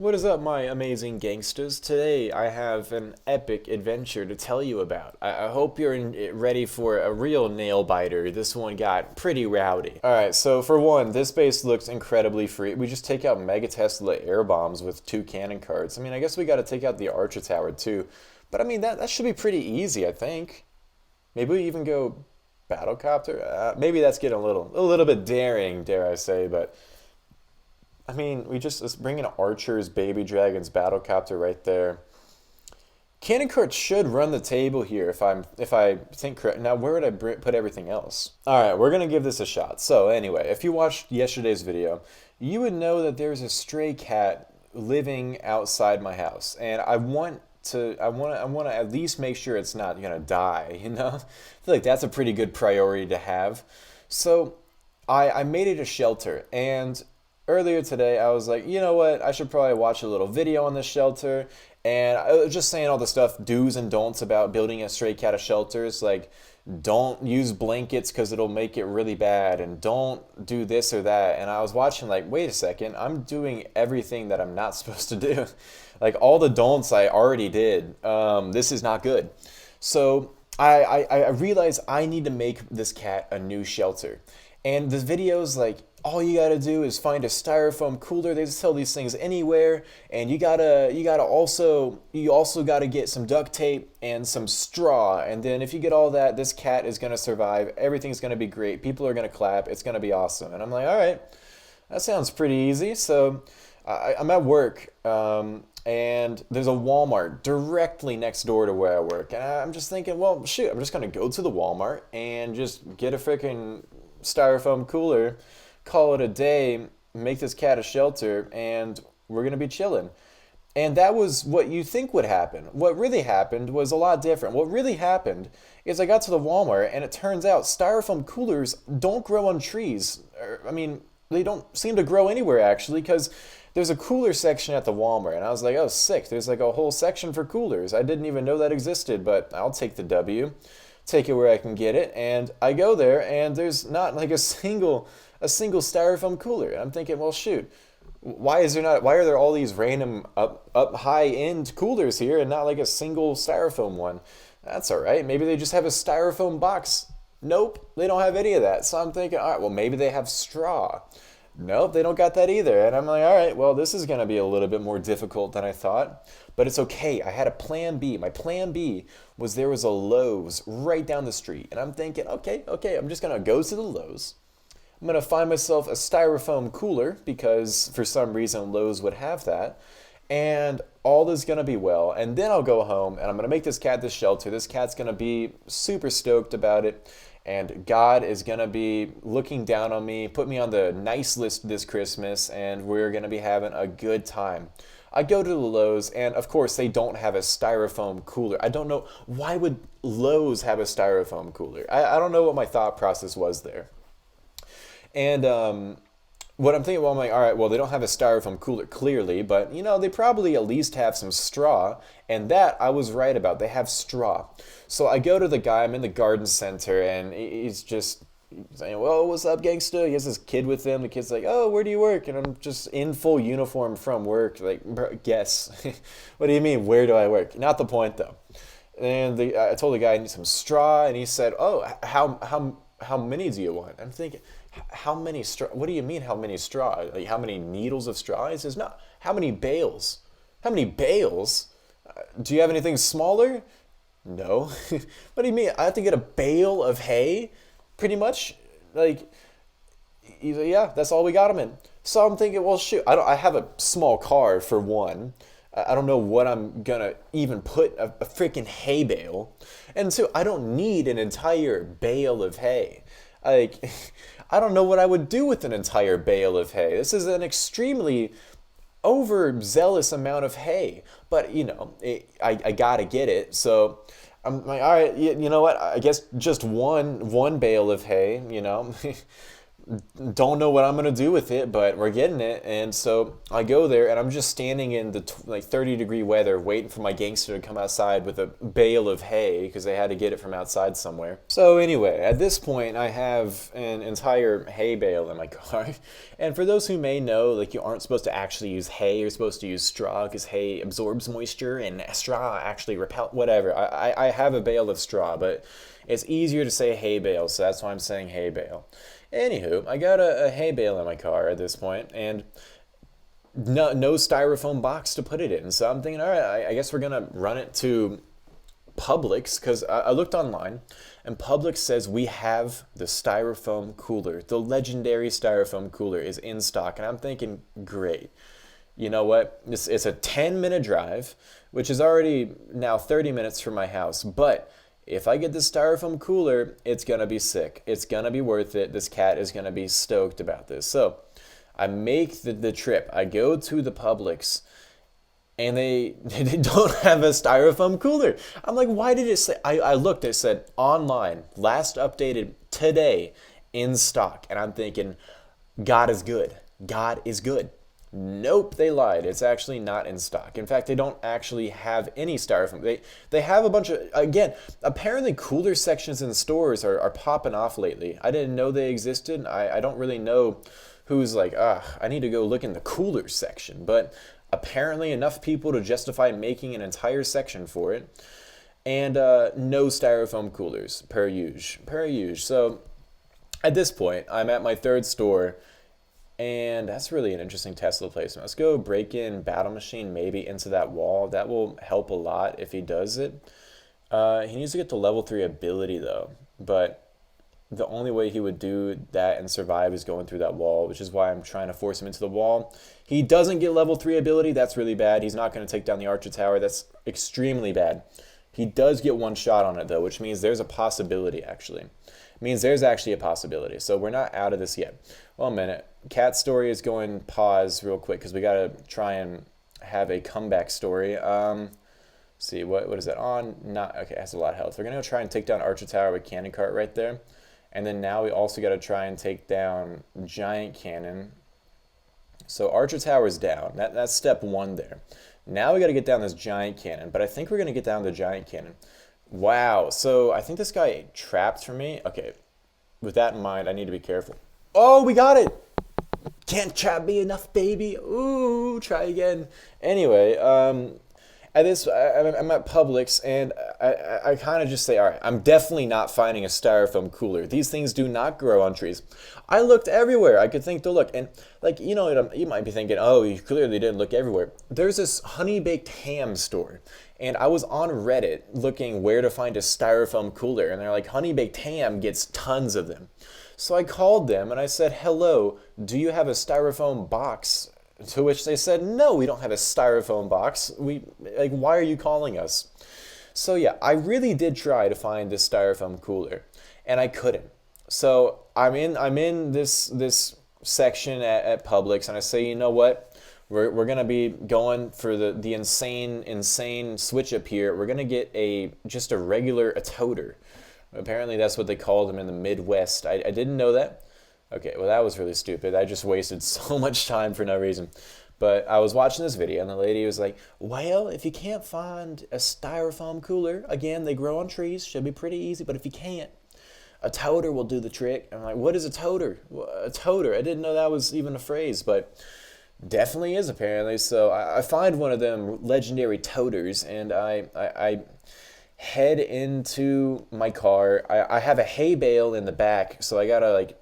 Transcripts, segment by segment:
What is up, my amazing gangsters? Today I have an epic adventure to tell you about. I hope you're ready for a real nail biter. This one got pretty rowdy. Alright, so for one, this base looks incredibly free. We just take out Mega Tesla air bombs with 2 cannon carts. I mean, I guess we gotta take out the Archer Tower too. But I mean, that should be pretty easy, I think. Maybe we even go battle copter? Maybe that's getting a little bit daring, dare I say, but I mean, let's bring in Archer's Baby Dragon's Battlecopter right there. Cannon Cart should run the table here if I think correct. Now, where would I put everything else? All right, we're gonna give this a shot. So anyway, if you watched yesterday's video, you would know that there's a stray cat living outside my house, and I want to at least make sure it's not gonna die. You know, I feel like that's a pretty good priority to have. So I made it a shelter, and earlier today, I was like, you know what? I should probably watch a little video on this shelter. And I was just saying all the stuff, do's and don'ts about building a stray cat of shelters. Like, don't use blankets because it'll make it really bad. And don't do this or that. And I was watching like, wait a second. I'm doing everything that I'm not supposed to do. Like, all the don'ts I already did. This is not good. So I realized I need to make this cat a new shelter. And the video's like, all you gotta do is find a styrofoam cooler. They just sell these things anywhere, and you also gotta get some duct tape and some straw. And then if you get all that, this cat is gonna survive. Everything's gonna be great. People are gonna clap. It's gonna be awesome. And I'm like, all right, that sounds pretty easy. So I'm at work, and there's a Walmart directly next door to where I work. And I'm just thinking, well, shoot, I'm just gonna go to the Walmart and just get a freaking styrofoam cooler, call it a day, make this cat a shelter, and we're gonna be chilling. And that was what you think would happen. What really happened was a lot different. What really happened is I got to the Walmart, and it turns out styrofoam coolers don't grow on trees. I mean, they don't seem to grow anywhere actually, because there's a cooler section at the Walmart, and I was like, oh, sick. There's like a whole section for coolers. I didn't even know that existed, but I'll take the W. Take it where I can get it, and I go there, and there's not like a single styrofoam cooler. And I'm thinking, well, shoot, why are there all these random up high end coolers here and not like a single styrofoam one? That's all right. Maybe they just have a styrofoam box. Nope, they don't have any of that. So I'm thinking, all right, well, maybe they have straw. Nope, they don't got that either. And I'm like, all right, well, this is going to be a little bit more difficult than I thought. But it's okay. I had a plan B. My plan B was there was a Lowe's right down the street. And I'm thinking, okay, I'm just going to go to the Lowe's. I'm going to find myself a styrofoam cooler because for some reason Lowe's would have that. And all is going to be well. And then I'll go home and I'm going to make this cat this shelter. This cat's going to be super stoked about it. And God is going to be looking down on me, put me on the nice list this Christmas, and we're going to be having a good time. I go to the Lowe's, and of course they don't have a styrofoam cooler. I don't know, why would Lowe's have a styrofoam cooler? I don't know what my thought process was there. And what I'm thinking, well, I'm like, all right, well, they don't have a styrofoam cooler clearly, but you know, they probably at least have some straw. And that I was right about. They have straw. So I go to the guy, I'm in the garden center, and he's just saying, well, what's up, gangsta? He has this kid with him. The kid's like, oh, where do you work? And I'm just in full uniform from work. Like, bro, guess. What do you mean, where do I work? Not the point, though. And I told the guy I need some straw, and he said, oh, how many do you want? I'm thinking, how many straw? What do you mean, how many straw? Like, how many needles of straw? He says, no, how many bales? How many bales? Do you have anything smaller? No. What do you mean? I have to get a bale of hay? Pretty much? Like, he's like, yeah, that's all we got him in. So I'm thinking, well, shoot, I have a small car for one. I don't know what I'm gonna even put a freaking hay bale. And two, I don't need an entire bale of hay. Like, I don't know what I would do with an entire bale of hay. This is an extremely overzealous amount of hay, but you know, I gotta get it. So I'm like, all right, you know what? I guess just one bale of hay. You know, Don't know what I'm gonna do with it, but we're getting it. And so I go there, and I'm just standing in the like 30-degree weather, waiting for my gangster to come outside with a bale of hay because they had to get it from outside somewhere. So anyway, at this point, I have an entire hay bale in my car. And for those who may know, like you aren't supposed to actually use hay. You're supposed to use straw because hay absorbs moisture, and straw actually repel whatever. I have a bale of straw, but it's easier to say hay bale, so that's why I'm saying hay bale. Anywho, I got a hay bale in my car at this point, and no styrofoam box to put it in. So I'm thinking, all right, I guess we're gonna run it to Publix because I looked online, and Publix says we have the styrofoam cooler. The legendary styrofoam cooler is in stock, and I'm thinking, great. You know what? It's a 10-minute drive, which is already now 30 minutes from my house, but if I get this styrofoam cooler, it's gonna be sick. It's gonna be worth it. This cat is gonna be stoked about this. So I make the trip. I go to the Publix, and they don't have a styrofoam cooler. I'm like, why did it say? I looked, it said online, last updated today, in stock. And I'm thinking, God is good. God is good. Nope, they lied. It's actually not in stock. In fact, they don't actually have any styrofoam. They have a bunch of, again, apparently cooler sections in stores are popping off lately. I didn't know they existed. I don't really know who's like, I need to go look in the cooler section. But apparently enough people to justify making an entire section for it. And no styrofoam coolers, per usual. Per usual. So at this point, I'm at my third store. And that's really an interesting Tesla placement. Let's go break in Battle Machine maybe into that wall. That will help a lot if he does it. He needs to get to level 3 ability though. But the only way he would do that and survive is going through that wall, which is why I'm trying to force him into the wall. He doesn't get level 3 ability. That's really bad. He's not going to take down the Archer Tower. That's extremely bad. He does get one shot on it though, which means there's a possibility actually. It means there's actually a possibility. So we're not out of this yet. Well, a minute. Cat story is going pause real quick because we got to try and have a comeback story. See, what is that on? Not okay, it has a lot of health. We're going to try and take down Archer Tower with Cannon Cart right there. And then now we also got to try and take down Giant Cannon. So Archer Tower is down. That's step 1 there. Now we got to get down this Giant Cannon. But I think we're going to get down the Giant Cannon. Wow. So I think this guy trapped for me. Okay. With that in mind, I need to be careful. Oh, we got it. Can't trap me enough, baby. Ooh, try again. Anyway, at this, I'm at Publix, and I kind of just say, all right, I'm definitely not finding a styrofoam cooler. These things do not grow on trees. I looked everywhere I could think to look, and like you might be thinking, oh, you clearly didn't look everywhere. There's this honey baked ham store, and I was on Reddit looking where to find a styrofoam cooler, and they're like, honey baked ham gets tons of them. So I called them and I said, hello, do you have a styrofoam box? To which they said, no, we don't have a styrofoam box. Why are you calling us? So yeah, I really did try to find this styrofoam cooler, and I couldn't. So I'm in this section at Publix, and I say, you know what? We're gonna be going for the insane switch up here. We're gonna get just a regular toter. Apparently that's what they called them in the Midwest. I didn't know that. Okay, well that was really stupid. I just wasted so much time for no reason. But I was watching this video and the lady was like, well, if you can't find a styrofoam cooler, again, they grow on trees, should be pretty easy, but if you can't, a toter will do the trick. I'm like, what is a toter? A toter. I didn't know that was even a phrase, but definitely is apparently. So I find one of them legendary toters, and I head into my car. I have a hay bale in the back, so I gotta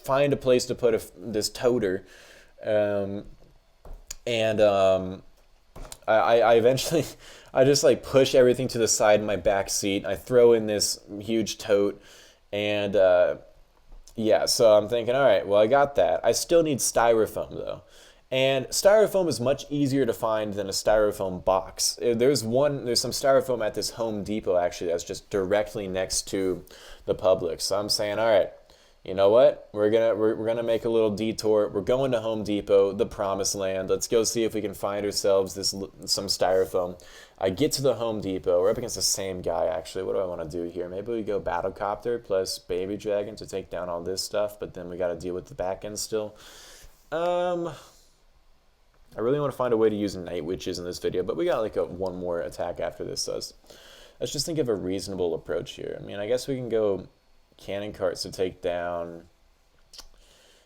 find a place to put this toter, and I eventually I just push everything to the side in my back seat. I throw in this huge tote, and yeah, so I'm thinking, all right, well I got that. I still need styrofoam though. And styrofoam is much easier to find than a styrofoam box. There's some styrofoam at this Home Depot actually that's just directly next to the Publix. So I'm saying, all right, you know what? We're gonna make a little detour. We're going to Home Depot, the promised land. Let's go see if we can find ourselves some styrofoam. I get to the Home Depot. We're up against the same guy actually. What do I want to do here? Maybe we go battle copter plus baby dragon to take down all this stuff, but then we got to deal with the back end still. I really want to find a way to use night witches in this video, but we got like one more attack after this. So let's just think of a reasonable approach here. I mean, I guess we can go cannon carts to take down.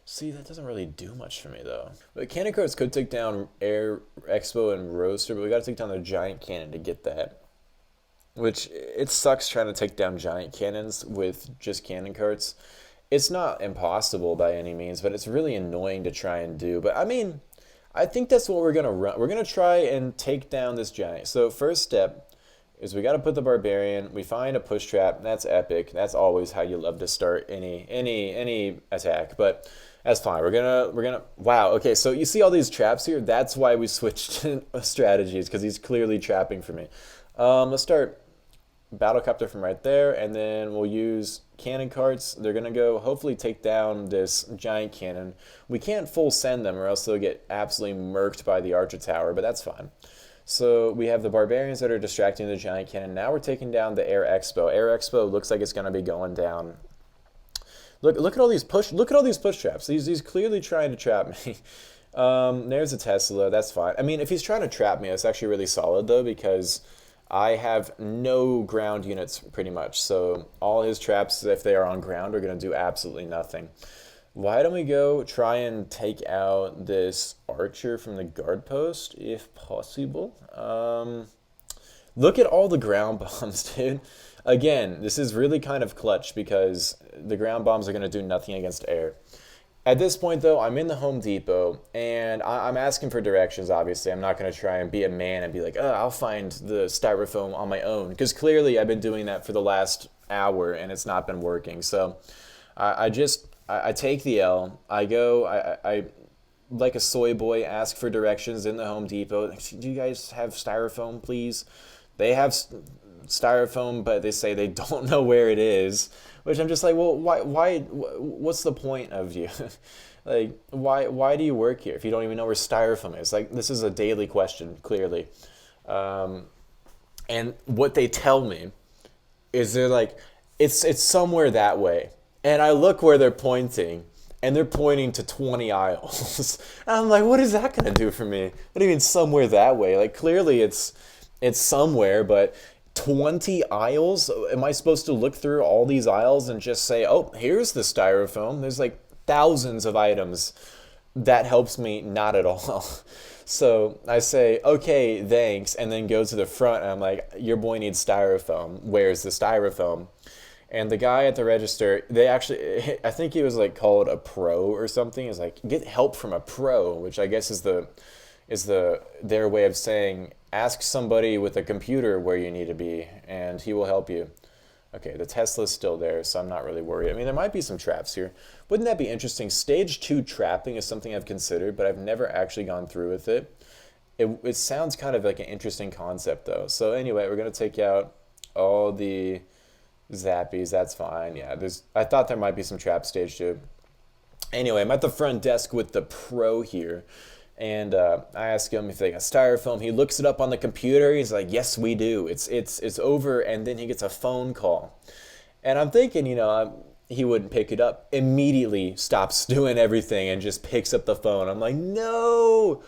See, that doesn't really do much for me though. But cannon carts could take down Air Expo and Roaster, but we got to take down the giant cannon to get that. Which it sucks trying to take down giant cannons with just cannon carts. It's not impossible by any means, but it's really annoying to try and do. But I mean, I think that's what we're gonna run. We're gonna try and take down this giant. So first step is we got to put the barbarian. We find a push trap. That's epic. That's always how you love to start any attack. But that's fine. We're gonna. Wow. Okay. So you see all these traps here. That's why we switched strategies, because he's clearly trapping for me. Let's start battle copter from right there, and then we'll use cannon carts. They're gonna go hopefully take down this giant cannon. We can't full send them or else they'll get absolutely murked by the archer tower, but that's fine. So we have the barbarians that are distracting the giant cannon. Now we're taking down the Air Expo. Air Expo looks like it's gonna be going down. Look at all these push traps. He's clearly trying to trap me. There's a Tesla. That's fine. I mean, if he's trying to trap me, it's actually really solid though, because I have no ground units pretty much. So all his traps, if they are on ground, are going to do absolutely nothing. Why don't we go try and take out this archer from the guard post, if possible? Look at all the ground bombs, dude. Again, this is really kind of clutch because the ground bombs are going to do nothing against air. At this point, though, I'm in the Home Depot, and I'm asking for directions, obviously. I'm not going to try and be a man and be like, oh, I'll find the styrofoam on my own, because clearly I've been doing that for the last hour, and it's not been working. So I take the L. I go, I like a soy boy, ask for directions in the Home Depot. Do you guys have styrofoam, please? They have styrofoam, but they say they don't know where it is. Which I'm just like, well, why, what's the point of you? Like, why do you work here if you don't even know where styrofoam is? Like, this is a daily question, clearly. And what they tell me is they're like, it's somewhere that way. And I look where they're pointing, and they're pointing to 20 aisles. And I'm like, what is that going to do for me? What do you mean somewhere that way? Like, clearly it's somewhere, but 20 aisles? Am I supposed to look through all these aisles and just say, oh, here's the styrofoam? There's like thousands of items. That helps me not at all. So I say, okay, thanks, and then go to the front, and I'm like, your boy needs styrofoam. Where's the styrofoam? And the guy at the register, they actually, I think he was like called a pro or something. Is like, get help from a pro, which I guess is their way of saying, ask somebody with a computer where you need to be, and he will help you. Okay, the Tesla's still there, so I'm not really worried. I mean, there might be some traps here. Wouldn't that be interesting? Stage 2 trapping is something I've considered, but I've never actually gone through with it. It sounds kind of like an interesting concept, though. So anyway, we're going to take out all the zappies. That's fine. Yeah, I thought there might be some trap stage 2. Anyway, I'm at the front desk with the pro here. And I ask him if they got styrofoam. He looks it up on the computer. He's like, yes, we do. It's over. And then he gets a phone call. And I'm thinking, he wouldn't pick it up. Immediately stops doing everything and just picks up the phone. I'm like, no,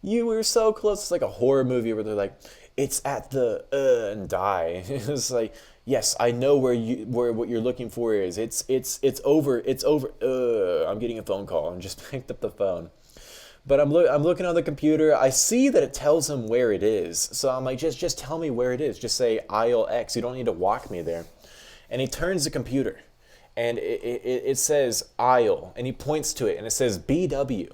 you were so close. It's like a horror movie where they're like, it's at the and die. It's like, yes, I know where what you're looking for is. It's over. It's over. I'm getting a phone call, and just picked up the phone. But I'm looking on the computer. I see that it tells him where it is. So I'm like, just tell me where it is. Just say aisle X. You don't need to walk me there. And he turns the computer, and it says aisle, and he points to it, and it says BW.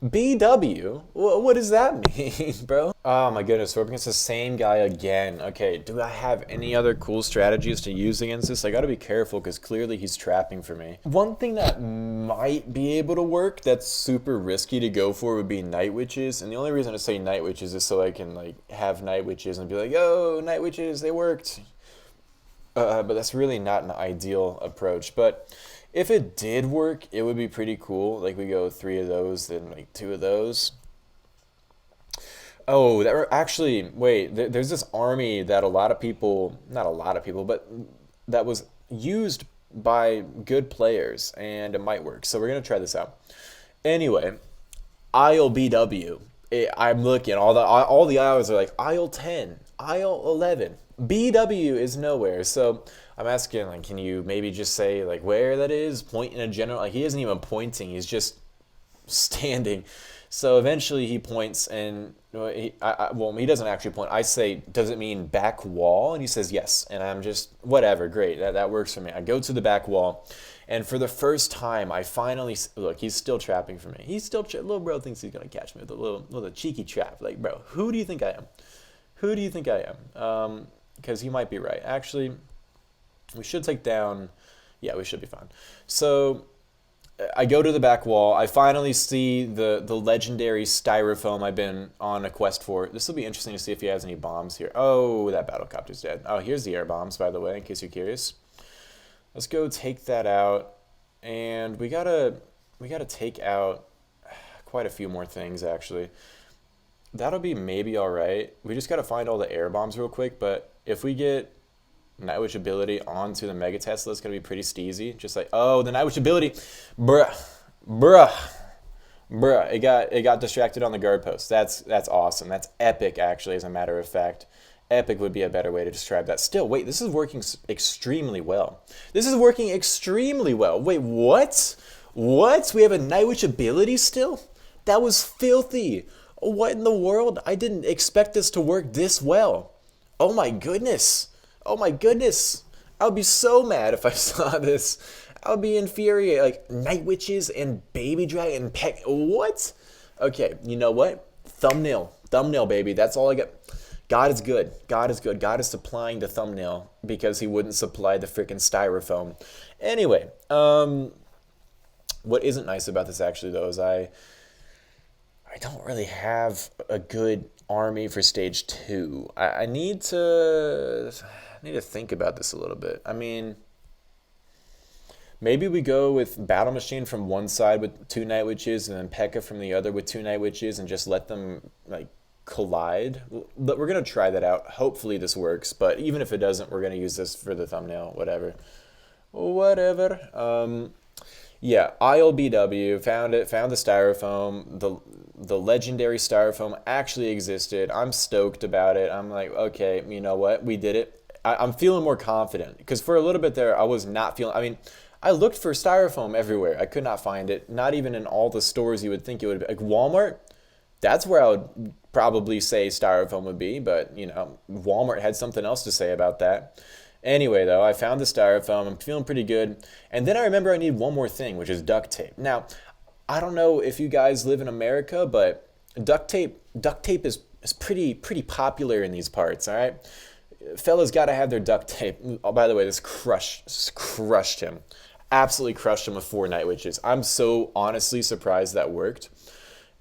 BW? What does that mean, bro? Oh my goodness, we're up against the same guy again. Okay, do I have any other cool strategies to use against this? I gotta be careful because clearly he's trapping for me. One thing that might be able to work that's super risky to go for would be night witches. And the only reason I say night witches is so I can like have night witches and be like, oh, night witches, they worked. But that's really not an ideal approach. But If it did work, it would be pretty cool. Like we go 3 of those, then like 2 of those. Oh, that were actually wait. There's this army that a lot of people, not a lot of people, but that was used by good players, and it might work. So we're gonna try this out. Anyway, aisle BW. I'm looking. All the aisles are like aisle 10, aisle 11. BW is nowhere. So I'm asking, like, can you maybe just say like where that is? Point in a general. Like he isn't even pointing. He's just standing. So eventually he points, and well, he doesn't actually point. I say, does it mean back wall? And he says yes. And I'm just, whatever, great. That works for me. I go to the back wall, and for the first time, I finally, look, he's still trapping for me. He's still, little bro thinks he's going to catch me with a little cheeky trap. Like, bro, who do you think I am? Who do you think I am? Because he might be right. Actually, we should take down, yeah, we should be fine. So I go to the back wall. I finally see the legendary styrofoam I've been on a quest for. This will be interesting to see if he has any bombs here. Oh, that battlecopter's dead. Oh, here's the air bombs, by the way, in case you're curious. Let's go take that out, and we gotta take out quite a few more things actually. That'll be maybe all right. We just gotta find all the air bombs real quick. But if we get Night Witch ability onto the Mega Tesla, it's gonna be pretty steezy. Just like, oh, the Night Witch ability, bruh. It got distracted on the guard post. That's awesome. That's epic, actually, as a matter of fact. Epic would be a better way to describe that. Still, wait, this is working extremely well. This is working extremely well. Wait, what? What? We have a Night Witch ability still? That was filthy. What in the world? I didn't expect this to work this well. Oh my goodness. Oh my goodness. I would be so mad if I saw this. I would be infuriated. Like, Night Witches and Baby Dragon and Peck. What? Okay, you know what? Thumbnail. Thumbnail, baby. That's all I got. God is good. God is good. God is supplying the thumbnail because he wouldn't supply the freaking styrofoam. Anyway, what isn't nice about this actually though is I don't really have a good army for stage 2. I need to think about this a little bit. I mean, maybe we go with Battle Machine from one side with 2 Night Witches, and then P.e.k.K.a from the other with 2 Night Witches, and just let them like collide. But we're gonna try that out. Hopefully this works. But even if it doesn't, we're gonna use this for the thumbnail. Whatever. Yeah, ILBW found it. Found the styrofoam. The legendary styrofoam actually existed. I'm stoked about it. I'm like, okay, you know what? We did it. I'm feeling more confident because for a little bit there, I was not feeling. I mean, I looked for styrofoam everywhere. I could not find it. Not even in all the stores you would think it would be. Like Walmart, that's where I would probably say styrofoam would be. But, you know, Walmart had something else to say about that. Anyway, though, I found the styrofoam. I'm feeling pretty good. And then I remember I need one more thing, which is duct tape. Now, I don't know if you guys live in America, but duct tape is pretty popular in these parts, all right? Fellas got to have their duct tape. Oh, by the way, this crushed him. Absolutely crushed him with 4 Night Witches. I'm so honestly surprised that worked.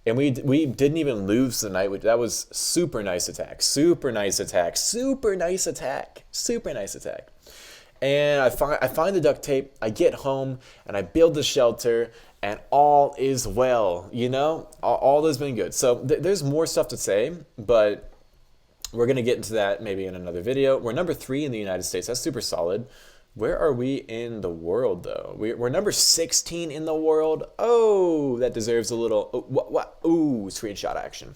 And we didn't even lose the Night Witch. That was super nice attack. Super nice attack. Super nice attack. Super nice attack. And I find the duct tape. I get home and I build the shelter, and all is well. You know, all has been good. So there's more stuff to say, but we're gonna get into that maybe in another video. We're number 3 in the United States. That's super solid. Where are we in the world, though? We're number 16 in the world. Oh, that deserves a little... Ooh, screenshot action.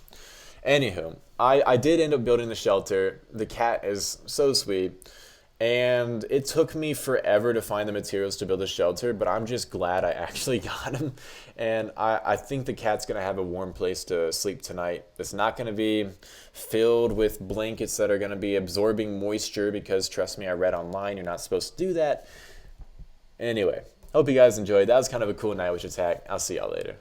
Anywho, I did end up building the shelter. The cat is so sweet. And it took me forever to find the materials to build a shelter, but I'm just glad I actually got him. And I think the cat's going to have a warm place to sleep tonight. It's not going to be filled with blankets that are going to be absorbing moisture because, trust me, I read online, you're not supposed to do that. Anyway, hope you guys enjoyed. That was kind of a cool Night Witch attack. I'll see y'all later.